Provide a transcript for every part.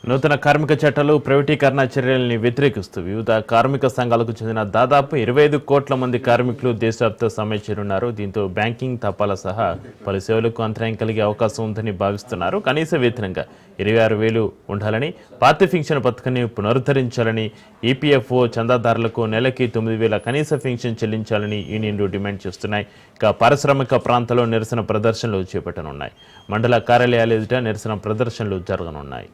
నూతన కార్మిక చట్టాలు ప్రైవేటీకరణ చర్యల్ని వ్యతిరేకిస్తూ వివిధ కార్మిక సంఘాలకు చెందిన దాదాపు 25 కోట్ల మంది కార్మికులు దేశవ్యాప్త సమ్మె చేరున్నారు. దీంతో బ్యాంకింగ్ తపాలా సహా పలు సేవలకు అంతరాయం కలిగే అవకాశం ఉందని భావిస్తున్నారు. కనీస వేతనంగా 26,000 ఉండాలని, పాత పెన్షన్ పథకాన్ని పునరుద్ధరించాలని, ఈపీఎఫ్ఓ చందాదారులకు నెలకి 9,000 కనీస పెన్షన్ చెల్లించాలని యూనియన్లు డిమాండ్ చేస్తున్నాయి. ఇక పారిశ్రామిక ప్రాంతాల్లో నిరసన ప్రదర్శనలు చేపట్టనున్నాయి. మండల కార్యాలయాల ఎదుట నిరసన ప్రదర్శనలు జరగనున్నాయి.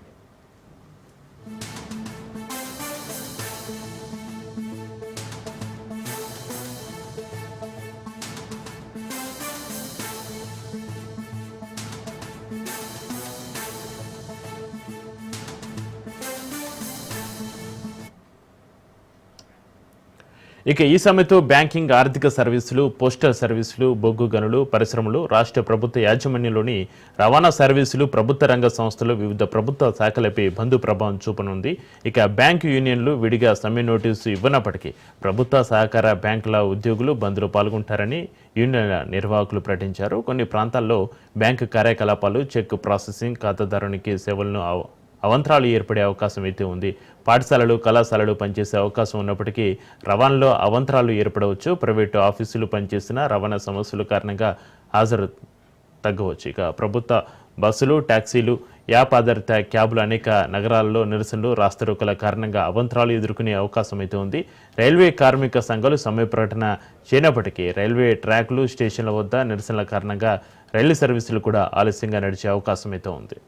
ఇక ఈ సమ్మెతో బ్యాంకింగ్, ఆర్థిక సర్వీసులు, పోస్టల్ సర్వీసులు, బొగ్గు గనులు, పరిశ్రమలు, రాష్ట్ర ప్రభుత్వ యాజమాన్యంలోని రవాణా సర్వీసులు, ప్రభుత్వ రంగ సంస్థలు, వివిధ ప్రభుత్వ శాఖలపై బంద్ ప్రభావం చూపనుంది. ఇక బ్యాంకు యూనియన్లు విడిగా సమ్మె నోటీసు ఇవ్వనప్పటికీ ప్రభుత్వ సహకార బ్యాంకుల ఉద్యోగులు బంద్లో పాల్గొంటారని యూనియన్ల నిర్వాహకులు ప్రకటించారు. కొన్ని ప్రాంతాల్లో బ్యాంకు కార్యకలాపాలు, చెక్ ప్రాసెసింగ్, ఖాతాదారునికి సేవలను అవంతరాలు ఏర్పడే అవకాశం అయితే ఉంది. పాఠశాలలు, కళాశాలలు పనిచేసే అవకాశం ఉన్నప్పటికీ రవాణాలో అవంతరాలు ఏర్పడవచ్చు. ప్రైవేటు ఆఫీసులు పనిచేసిన రవాణా సమస్యల కారణంగా హాజరు తగ్గవచ్చు. ఇక ప్రభుత్వ బస్సులు, ట్యాక్సీలు, యాప్ ఆధారిత క్యాబులు అనేక నగరాల్లో నిరసనలు, రాస్తారోకల కారణంగా అవంతరాలు ఎదుర్కొనే అవకాశం అయితే ఉంది. రైల్వే కార్మిక సంఘాలు సమ్మె ప్రకటన చేయనప్పటికీ రైల్వే ట్రాక్లు, స్టేషన్ల వద్ద నిరసనల కారణంగా రైలు సర్వీసులు కూడా ఆలస్యంగా నడిచే అవకాశం అయితే ఉంది.